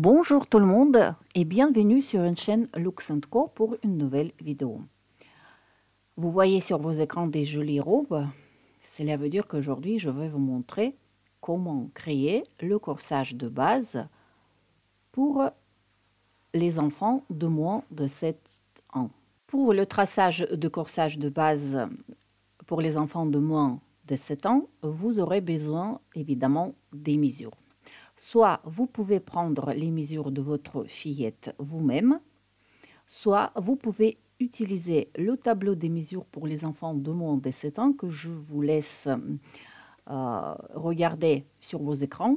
Bonjour tout le monde et bienvenue sur une chaîne Lux & Co pour une nouvelle vidéo. Vous voyez sur vos écrans des jolies robes. Cela veut dire qu'aujourd'hui je vais vous montrer comment créer le corsage de base pour les enfants de moins de 7 ans. Pour le traçage de corsage de base pour les enfants de moins de 7 ans, vous aurez besoin évidemment des mesures. Soit vous pouvez prendre les mesures de votre fillette vous-même, soit vous pouvez utiliser le tableau des mesures pour les enfants de moins de 7 ans que je vous laisse regarder sur vos écrans.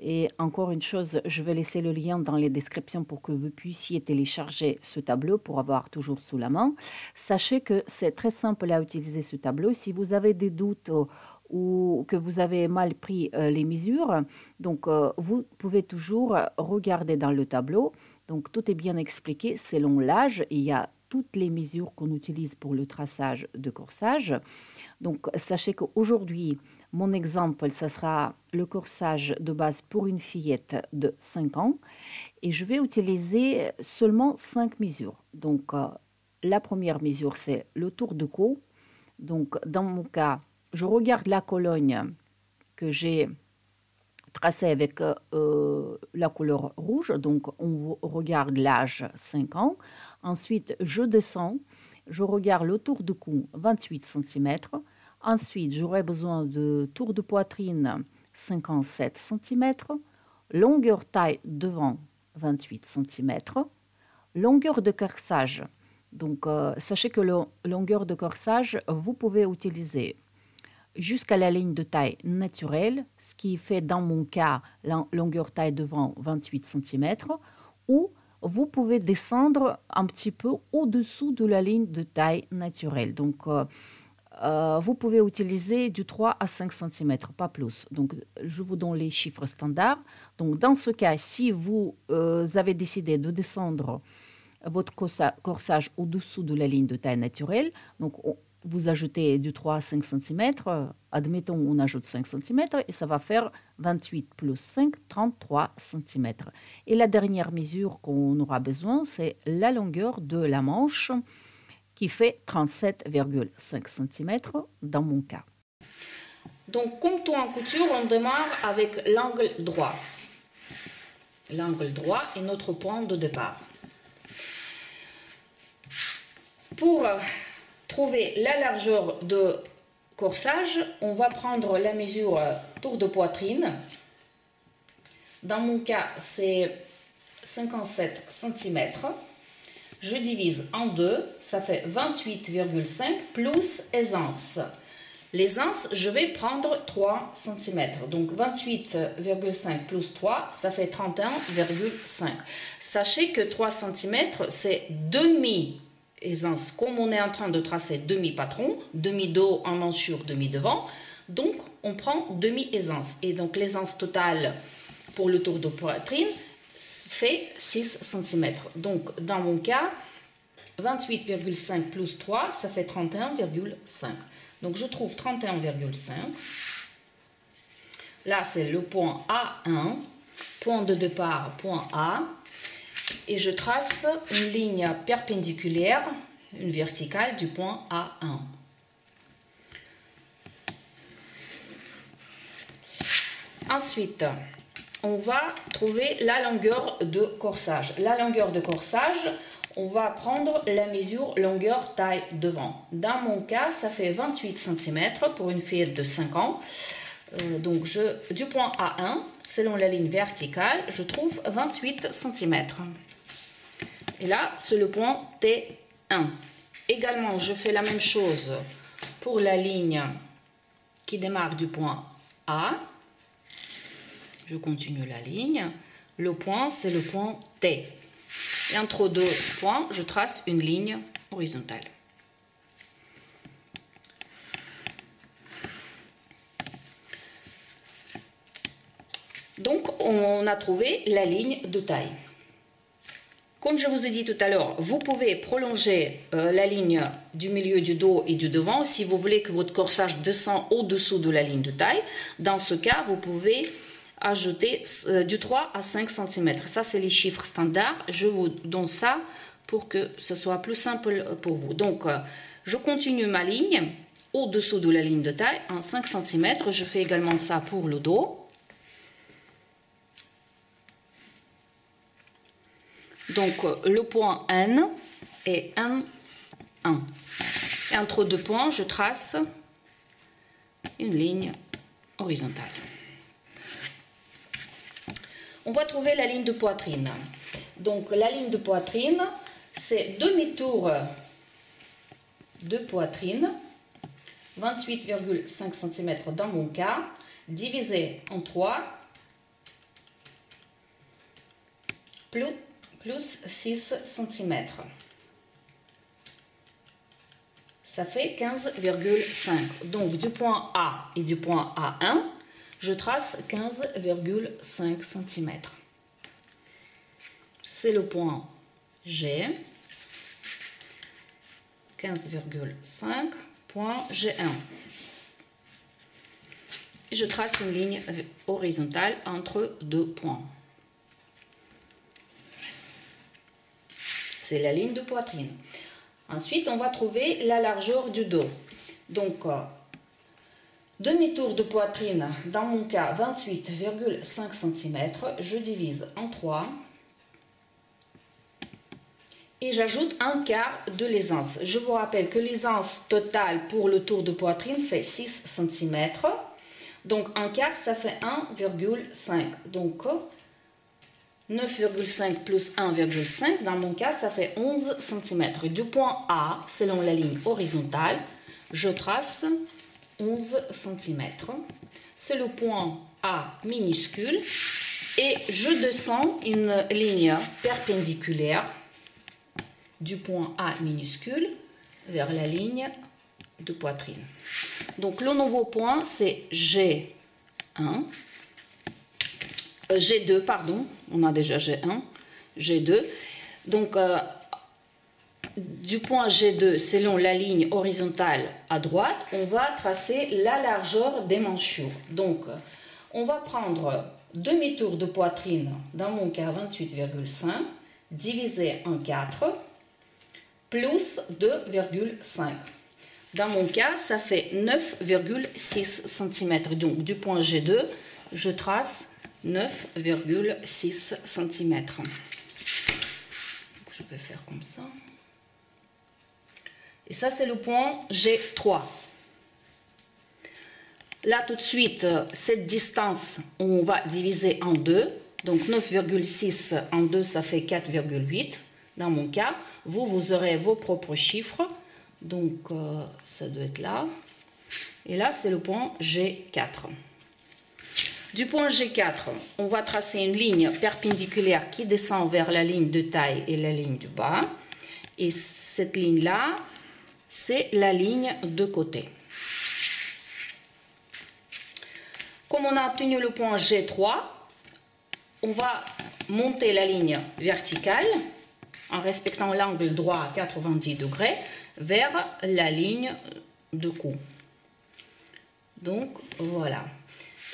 Et encore une chose, je vais laisser le lien dans les descriptions pour que vous puissiez télécharger ce tableau pour avoir toujours sous la main. Sachez que c'est très simple à utiliser ce tableau. Si vous avez des doutes ou que vous avez mal pris les mesures, donc vous pouvez toujours regarder dans le tableau. Donc tout est bien expliqué selon l'âge. Il y a toutes les mesures qu'on utilise pour le traçage de corsage. Donc sachez qu'aujourd'hui, mon exemple, ce sera le corsage de base pour une fillette de 5 ans. Et je vais utiliser seulement 5 mesures. Donc la première mesure, c'est le tour de cou. Donc dans mon cas, je regarde la colonne que j'ai tracée avec la couleur rouge. Donc, on regarde l'âge 5 ans. Ensuite, je descends. Je regarde le tour de cou 28 cm. Ensuite, j'aurai besoin de tour de poitrine 57 cm. Longueur taille devant 28 cm. Longueur de corsage. Donc, sachez que la longueur de corsage, vous pouvez utiliser jusqu'à la ligne de taille naturelle, ce qui fait dans mon cas la longueur taille devant 28 cm, ou vous pouvez descendre un petit peu au-dessous de la ligne de taille naturelle. Donc, vous pouvez utiliser du 3 à 5 cm, pas plus. Donc, je vous donne les chiffres standards. Donc, dans ce cas, si vous avez décidé de descendre votre corsage au-dessous de la ligne de taille naturelle, donc vous ajoutez du 3 à 5 cm, admettons on ajoute 5 cm et ça va faire 28 plus 5, 33 cm. Et la dernière mesure qu'on aura besoin, c'est la longueur de la manche qui fait 37,5 cm dans mon cas. Donc comme tout en couture, on démarre avec l'angle droit. L'angle droit est notre point de départ. Pour trouver la largeur de corsage, on va prendre la mesure tour de poitrine. Dans mon cas, c'est 57 cm. Je divise en deux, ça fait 28,5 plus aisance. L'aisance, je vais prendre 3 cm. Donc 28,5 plus 3, ça fait 31,5. Sachez que 3 cm, c'est demi aisance, comme on est en train de tracer demi-patron, demi-dos en manchure, demi-devant, donc on prend demi-aisance. Et donc l'aisance totale pour le tour de poitrine fait 6 cm. Donc dans mon cas, 28,5 plus 3, ça fait 31,5. Donc je trouve 31,5. Là, c'est le point A1, point de départ, point A. Et je trace une ligne perpendiculaire, une verticale du point A1. Ensuite, on va trouver la longueur de corsage. La longueur de corsage, on va prendre la mesure longueur taille devant. Dans mon cas, ça fait 28 cm pour une fillette de 5 ans. Donc, du point A1, selon la ligne verticale, je trouve 28 cm. Et là, c'est le point T1. Également, je fais la même chose pour la ligne qui démarre du point A. Je continue la ligne. Le point, c'est le point T. Et entre deux points, je trace une ligne horizontale. Donc, on a trouvé la ligne de taille. Comme je vous ai dit tout à l'heure, vous pouvez prolonger la ligne du milieu du dos et du devant si vous voulez que votre corsage descend au-dessous de la ligne de taille. Dans ce cas, vous pouvez ajouter du 3 à 5 cm. Ça, c'est les chiffres standards. Je vous donne ça pour que ce soit plus simple pour vous. Donc, je continue ma ligne au-dessous de la ligne de taille en 5 cm. Je fais également ça pour le dos. Donc, le point N est N1. Et entre deux points, je trace une ligne horizontale. On va trouver la ligne de poitrine. Donc, la ligne de poitrine, c'est demi-tour de poitrine, 28,5 cm dans mon cas, divisé en 3, plus 6 cm. Ça fait 15,5. Donc, du point A et du point A1, je trace 15,5 cm. C'est le point G. 15,5, point G1. Je trace une ligne horizontale entre deux points. C'est la ligne de poitrine. Ensuite, on va trouver la largeur du dos. Donc, demi-tour de poitrine, dans mon cas, 28,5 cm. Je divise en 3. Et j'ajoute un quart de l'aisance. Je vous rappelle que l'aisance totale pour le tour de poitrine fait 6 cm. Donc, un quart, ça fait 1,5. Donc, 9,5 plus 1,5, dans mon cas, ça fait 11 cm. Du point A, selon la ligne horizontale, je trace 11 cm. C'est le point A minuscule. Et je descends une ligne perpendiculaire du point A minuscule vers la ligne de poitrine. Donc, le nouveau point, c'est G1. G2, pardon, on a déjà G1, G2. Donc, du point G2, selon la ligne horizontale à droite, on va tracer la largeur des manchures. Donc, on va prendre demi-tour de poitrine, dans mon cas 28,5, divisé en 4, plus 2,5. Dans mon cas, ça fait 9,6 cm. Donc, du point G2, je trace 9,6 cm. Je vais faire comme ça. Et ça, c'est le point G3. Là, tout de suite, cette distance, on va diviser en 2. Donc, 9,6 en 2, ça fait 4,8. Dans mon cas, vous aurez vos propres chiffres. Donc, ça doit être là. Et là, c'est le point G4. Du point G4, on va tracer une ligne perpendiculaire qui descend vers la ligne de taille et la ligne du bas. Et cette ligne-là, c'est la ligne de côté. Comme on a obtenu le point G3, on va monter la ligne verticale en respectant l'angle droit à 90 degrés vers la ligne de cou. Donc, voilà.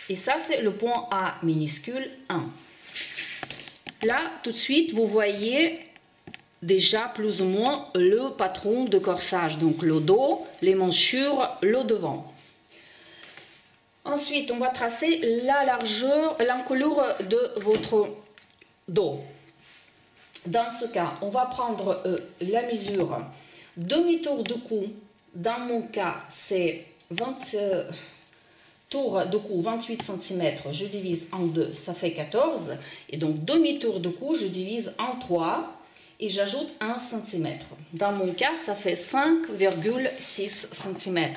Et ça, c'est le point A minuscule 1. Là, tout de suite, vous voyez déjà plus ou moins le patron de corsage. Donc, le dos, les manchures, le devant. Ensuite, on va tracer la largeur, l'encolure de votre dos. Dans ce cas, on va prendre la mesure demi-tour de cou. Dans mon cas, c'est 20 tour de cou 28 cm, je divise en 2, ça fait 14. Et donc, demi-tour de cou, je divise en 3 et j'ajoute 1 cm. Dans mon cas, ça fait 5,6 cm.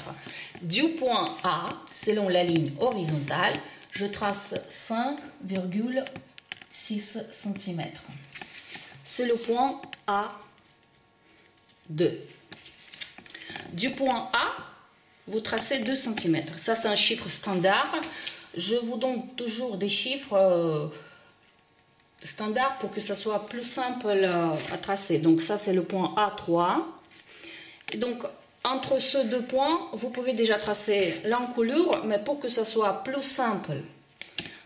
Du point A, selon la ligne horizontale, je trace 5,6 cm. C'est le point A2. Du point A, vous tracez 2 cm. Ça, c'est un chiffre standard. Je vous donne toujours des chiffres standards pour que ça soit plus simple à tracer. Donc, ça, c'est le point A3. Et donc, entre ces deux points, vous pouvez déjà tracer l'encolure, mais pour que ça soit plus simple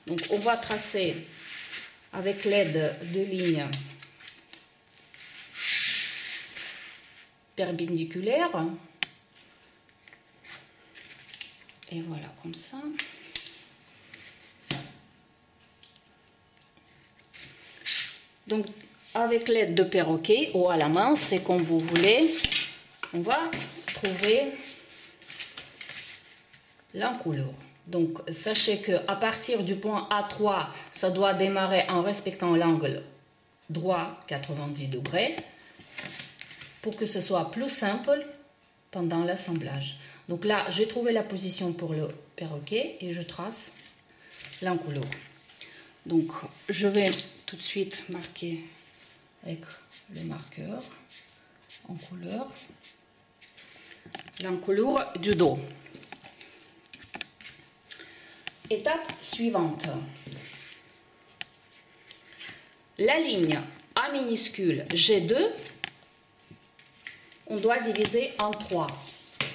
Donc on va tracer avec l'aide de lignes perpendiculaires. Et voilà, comme ça. Donc, avec l'aide de perroquet ou à la main, c'est comme vous voulez, on va trouver l'encolure. Donc, sachez qu'à partir du point A3, ça doit démarrer en respectant l'angle droit 90 degrés pour que ce soit plus simple pendant l'assemblage. Donc là, j'ai trouvé la position pour le perroquet et je trace l'encolure. Donc, je vais tout de suite marquer avec le marqueur en couleur l'encolure du dos. Étape suivante. La ligne A minuscule G2, on doit diviser en 3.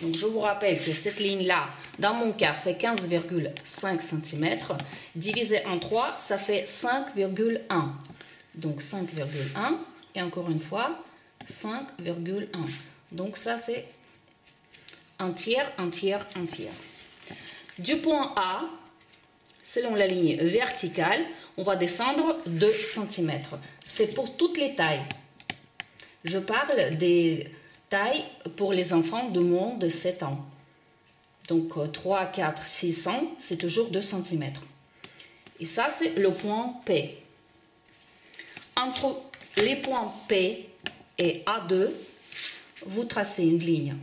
Donc, je vous rappelle que cette ligne-là, dans mon cas, fait 15,5 cm. Divisé en 3, ça fait 5,1. Donc, 5,1. Et encore une fois, 5,1. Donc, ça, c'est un tiers, un tiers, un tiers. Du point A, selon la ligne verticale, on va descendre 2 cm. C'est pour toutes les tailles. Je parle des tailles pour les enfants de moins de 7 ans. Donc 3, 4, 6 ans, c'est toujours 2 cm. Et ça, c'est le point P. Entre les points P et A2, vous tracez une ligne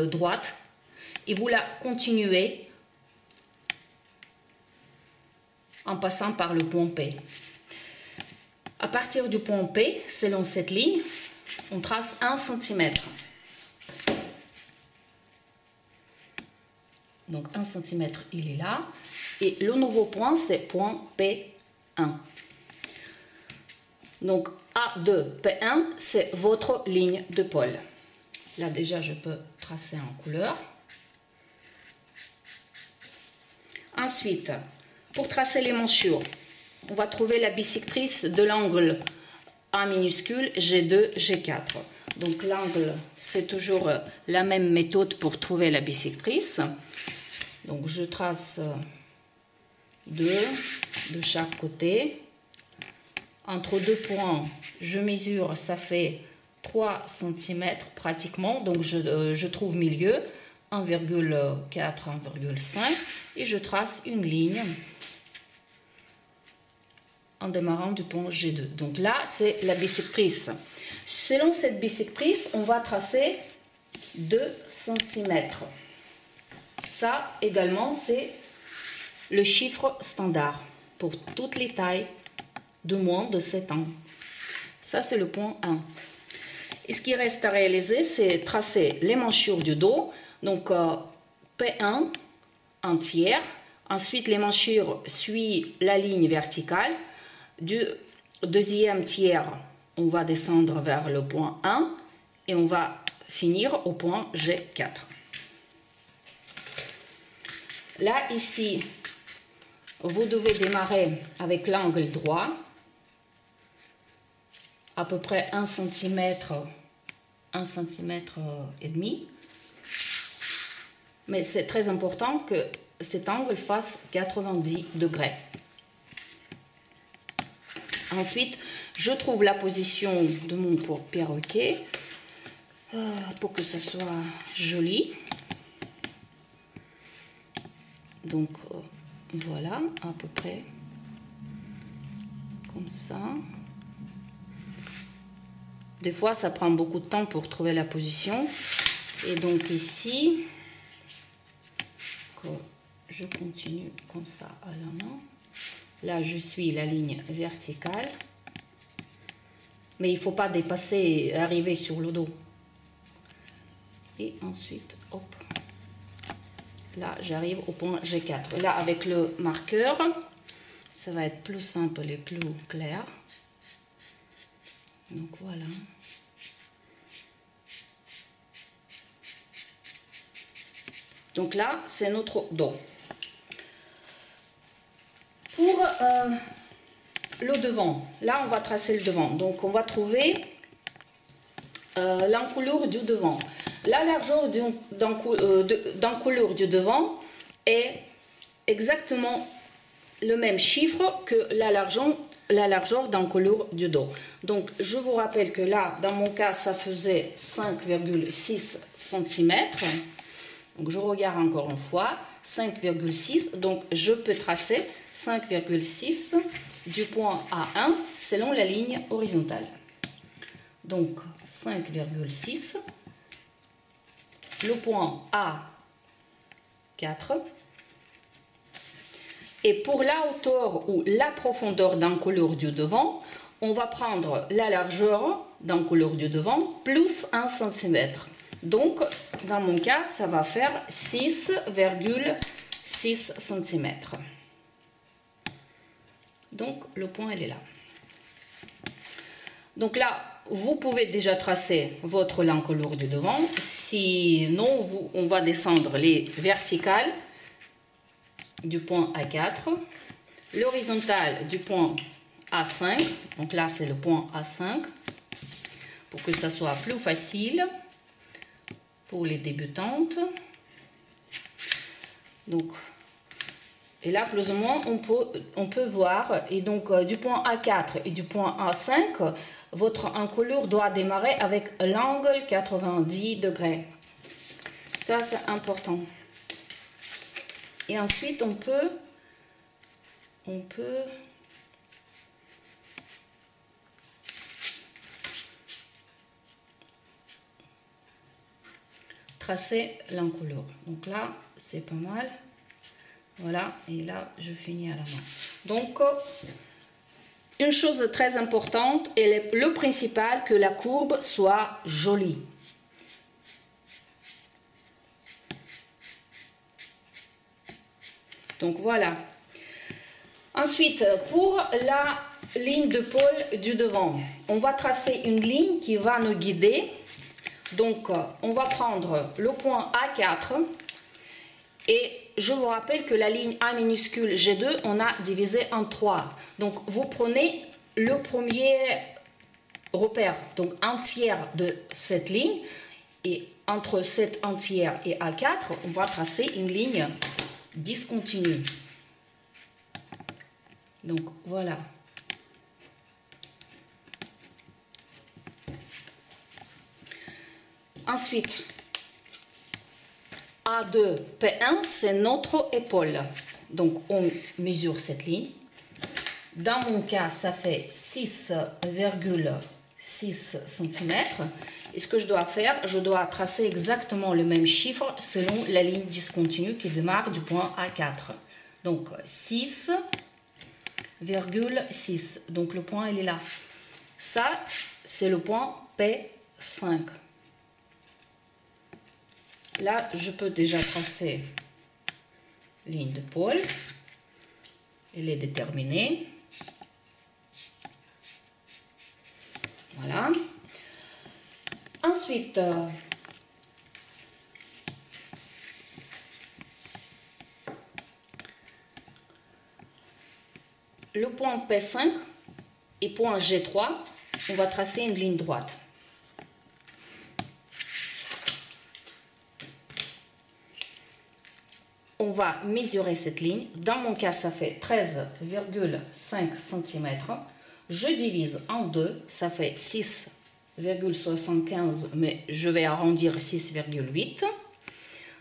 droite et vous la continuez en passant par le point P. À partir du point P, selon cette ligne, on trace 1 cm. Donc 1 cm, il est là. Et le nouveau point, c'est point P1. Donc A2, P1, c'est votre ligne de pôle. Là déjà, je peux tracer en couleur. Ensuite, pour tracer les manchures, on va trouver la bisectrice de l'angle A minuscule G2, G4. Donc l'angle, c'est toujours la même méthode pour trouver la bisectrice. Donc je trace 2 de chaque côté. Entre deux points, je mesure, ça fait 3 cm pratiquement. Donc je trouve milieu, 1,4, 1,5. Et je trace une ligne en démarrant du point G2. Donc là, c'est la bisectrice. Selon cette bisectrice, on va tracer 2 cm. Ça également, c'est le chiffre standard pour toutes les tailles de moins de 7 ans. Ça, c'est le point 1. Et ce qui reste à réaliser, c'est tracer les manchures du dos. Donc, P1, un tiers. Ensuite, les manchures suivent la ligne verticale. Du deuxième tiers, on va descendre vers le point 1 et on va finir au point G4. Là, ici, vous devez démarrer avec l'angle droit, à peu près 1 cm, 1 cm et demi. Mais c'est très important que cet angle fasse 90 degrés. Ensuite, je trouve la position de mon perroquet pour que ça soit joli. Donc, voilà, à peu près comme ça. Des fois, ça prend beaucoup de temps pour trouver la position. Et donc ici, je continue comme ça à la main. Là, je suis la ligne verticale. Mais il ne faut pas dépasser, arriver sur le dos. Et ensuite, hop. Là, j'arrive au point G4. Là, avec le marqueur, ça va être plus simple et plus clair. Donc, voilà. Donc là, c'est notre dos. le devant. Là, on va tracer le devant. Donc, on va trouver l'encolure du devant. La largeur d'encolure du devant est exactement le même chiffre que la largeur d'encolure du dos. Donc, je vous rappelle que là, dans mon cas, ça faisait 5,6 cm. Donc, je regarde encore une fois, 5,6. Donc, je peux tracer 5,6 du point A1 selon la ligne horizontale. Donc, 5,6. Le point A4. Et pour la hauteur ou la profondeur d'encolure du devant, on va prendre la largeur d'encolure du devant plus 1 cm. Donc, dans mon cas, ça va faire 6,6 cm. Donc, le point, il est là. Donc là, vous pouvez déjà tracer votre l'encolure du devant. Sinon, on va descendre les verticales du point A4, l'horizontale du point A5. Donc là, c'est le point A5 pour que ça soit plus facile pour les débutantes. Donc, et là, plus ou moins, on peut voir. Et donc, du point A4 et du point A5, votre encolure doit démarrer avec l'angle 90 degrés. Ça, c'est important. Et ensuite, on peut tracer l'encolure. Donc là, c'est pas mal. Voilà, et là, je finis à la main. Donc, une chose très importante, et le principal, que la courbe soit jolie. Donc voilà. Ensuite, pour la ligne de pôle du devant, on va tracer une ligne qui va nous guider. Donc, on va prendre le point A4 et je vous rappelle que la ligne A minuscule G2, on a divisé en 3. Donc, vous prenez le premier repère, donc un tiers de cette ligne, et entre cette un tiers et A4, on va tracer une ligne discontinue. Donc, voilà. Ensuite, A2, P1, c'est notre épaule. Donc, on mesure cette ligne. Dans mon cas, ça fait 6,6 cm. Et ce que je dois faire, je dois tracer exactement le même chiffre selon la ligne discontinue qui démarre du point A4. Donc, 6,6. Donc, le point, il est là. Ça, c'est le point P5. Là, je peux déjà tracer ligne de pôle. Elle est déterminée. Voilà. Ensuite, le point P5 et point G3, on va tracer une ligne droite. On va mesurer cette ligne. Dans mon cas, ça fait 13,5 cm. Je divise en 2, ça fait 6,75, mais je vais arrondir 6,8.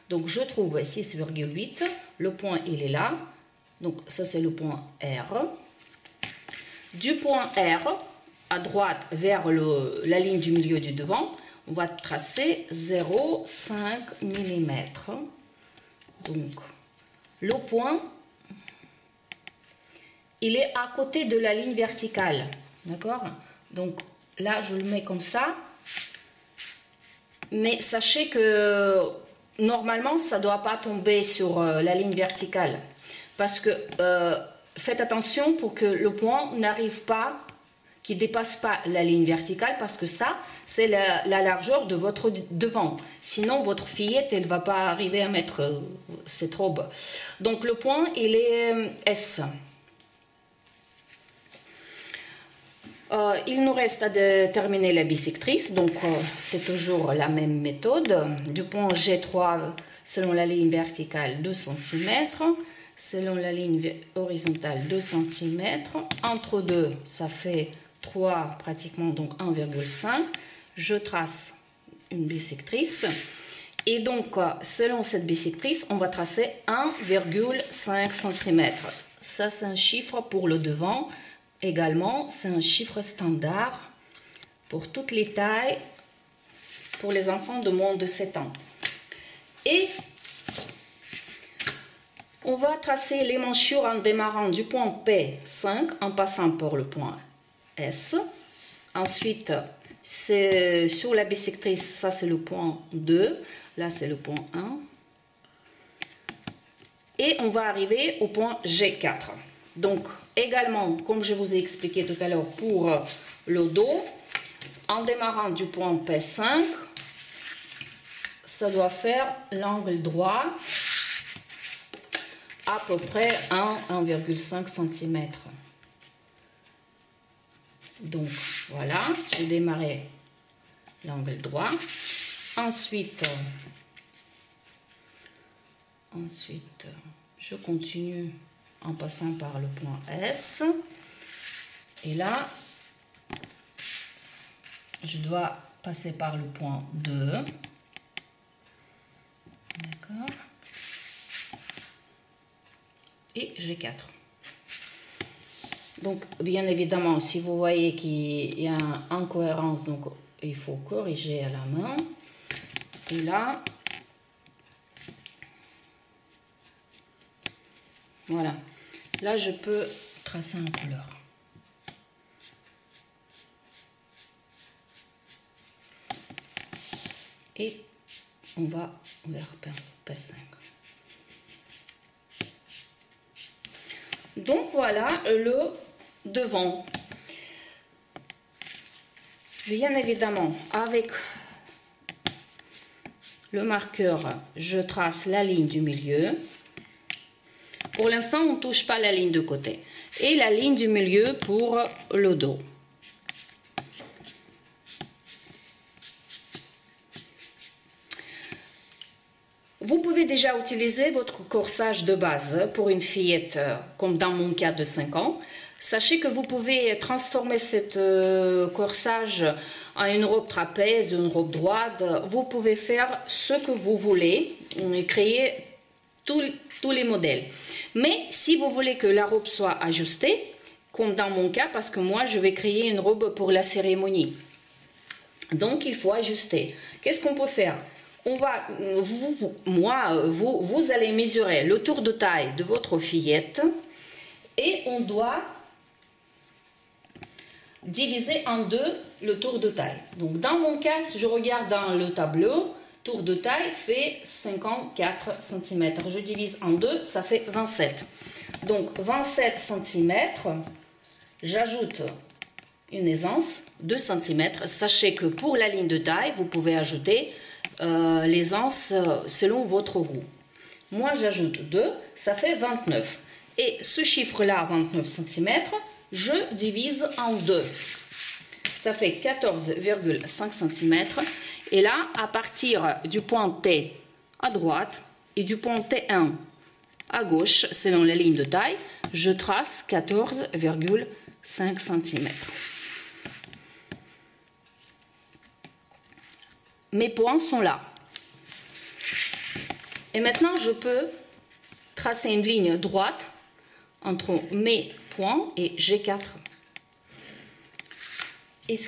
Donc, je trouve 6,8. Le point, il est là. Donc, ça, c'est le point R. Du point R, à droite, vers la ligne du milieu du devant, on va tracer 0,5 mm. Donc, le point, il est à côté de la ligne verticale. D'accord? Donc, là, je le mets comme ça. Mais sachez que, normalement, ça ne doit pas tomber sur la ligne verticale. Parce que, faites attention pour que le point n'arrive pas, qui ne dépasse pas la ligne verticale, parce que ça, c'est la largeur de votre devant. Sinon, votre fillette, elle ne va pas arriver à mettre cette robe. Donc, le point, il est S. Il nous reste à déterminer la bisectrice, donc c'est toujours la même méthode. Du point G3 selon la ligne verticale 2 cm, selon la ligne horizontale 2 cm, entre deux ça fait 3 pratiquement, donc 1,5. Je trace une bisectrice et donc selon cette bisectrice on va tracer 1,5 cm. Ça c'est un chiffre pour le devant. Également, c'est un chiffre standard pour toutes les tailles pour les enfants de moins de 7 ans. Et on va tracer les manchures en démarrant du point P5 en passant par le point S. Ensuite, c'est sur la bisectrice, ça c'est le point 2, là c'est le point 1. Et on va arriver au point G4. Donc, également, comme je vous ai expliqué tout à l'heure pour le dos, en démarrant du point P5, ça doit faire l'angle droit à peu près 1,5 cm. Donc, voilà, j'ai démarré l'angle droit. Ensuite, je continue en passant par le point S. Et là, je dois passer par le point 2. D'accord. Et G4. Donc, bien évidemment, si vous voyez qu'il y a une incohérence, donc il faut corriger à la main. Et là, voilà. Là, je peux tracer en couleur. Et on va vers P5. Donc, voilà le devant. Bien évidemment, avec le marqueur, je trace la ligne du milieu. Pour l'instant, on ne touche pas la ligne de côté. Et la ligne du milieu pour le dos. Vous pouvez déjà utiliser votre corsage de base pour une fillette, comme dans mon cas de 5 ans. Sachez que vous pouvez transformer cette corsage en une robe trapèze, une robe droite. Vous pouvez faire ce que vous voulez, créer tous les modèles. Mais si vous voulez que la robe soit ajustée, comme dans mon cas, parce que moi je vais créer une robe pour la cérémonie, donc il faut ajuster. Qu'est-ce qu'on peut faire? Vous allez mesurer le tour de taille de votre fillette et on doit diviser en deux le tour de taille. Donc dans mon cas, si je regarde dans le tableau, tour de taille fait 54 cm. Je divise en deux, ça fait 27. Donc 27 cm, j'ajoute une aisance, 2 cm. Sachez que pour la ligne de taille, vous pouvez ajouter l'aisance selon votre goût. Moi, j'ajoute 2, ça fait 29. Et ce chiffre-là, 29 cm, je divise en deux. Ça fait 14,5 cm. Et là, à partir du point T à droite et du point T1 à gauche, selon la ligne de taille, je trace 14,5 cm. Mes points sont là. Et maintenant, je peux tracer une ligne droite entre mes points et G4. Et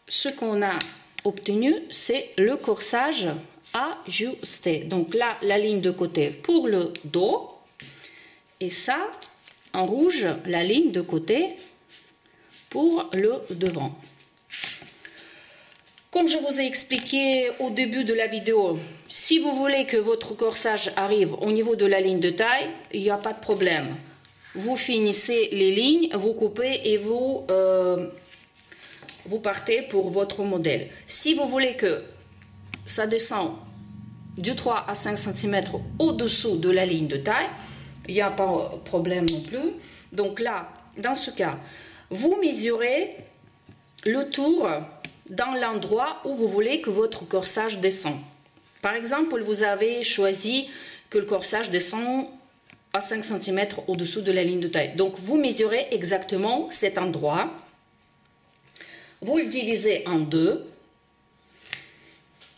ce qu'on a obtenu, c'est le corsage ajusté. Donc là, la ligne de côté pour le dos. Et ça, en rouge, la ligne de côté pour le devant. Comme je vous ai expliqué au début de la vidéo, si vous voulez que votre corsage arrive au niveau de la ligne de taille, il n'y a pas de problème. Vous finissez les lignes, vous coupez et vous partez pour votre modèle. Si vous voulez que ça descend du 3 à 5 cm au-dessous de la ligne de taille, il n'y a pas de problème non plus. Donc là, dans ce cas, vous mesurez le tour dans l'endroit où vous voulez que votre corsage descend. Par exemple, vous avez choisi que le corsage descend à 5 cm au-dessous de la ligne de taille. Donc, vous mesurez exactement cet endroit. Vous le divisez en deux.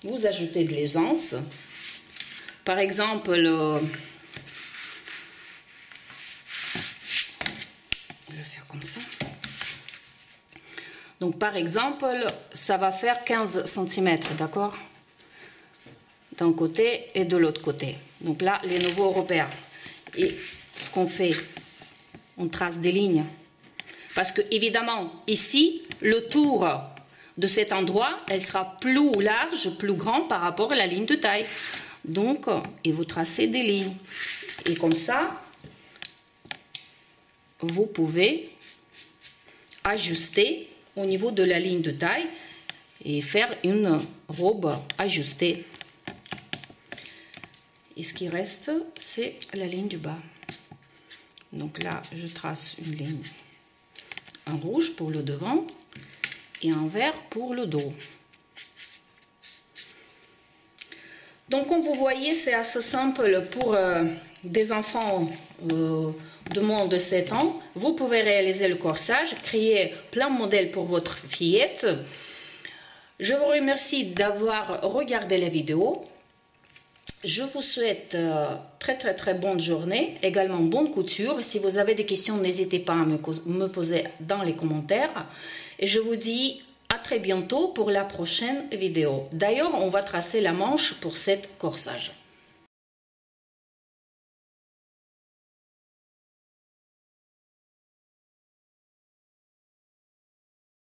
Vous ajoutez de l'aisance. Par exemple, je vais faire comme ça. Donc, par exemple, ça va faire 15 cm, d'accord? D'un côté et de l'autre côté. Donc là, les nouveaux repères. Et ce qu'on fait, on trace des lignes. Parce que, évidemment, ici, le tour de cet endroit, elle sera plus large, plus grand par rapport à la ligne de taille. Donc, et vous tracez des lignes. Et comme ça, vous pouvez ajuster au niveau de la ligne de taille et faire une robe ajustée. Et ce qui reste, c'est la ligne du bas. Donc là, je trace une ligne en rouge pour le devant et en vert pour le dos. Donc, comme vous voyez, c'est assez simple pour des enfants de moins de 7 ans. Vous pouvez réaliser le corsage, créer plein de modèles pour votre fillette. Je vous remercie d'avoir regardé la vidéo. Je vous souhaite très bonne journée, également bonne couture. Si vous avez des questions, n'hésitez pas à me poser dans les commentaires. Et je vous dis à très bientôt pour la prochaine vidéo. D'ailleurs, on va tracer la manche pour cette corsage.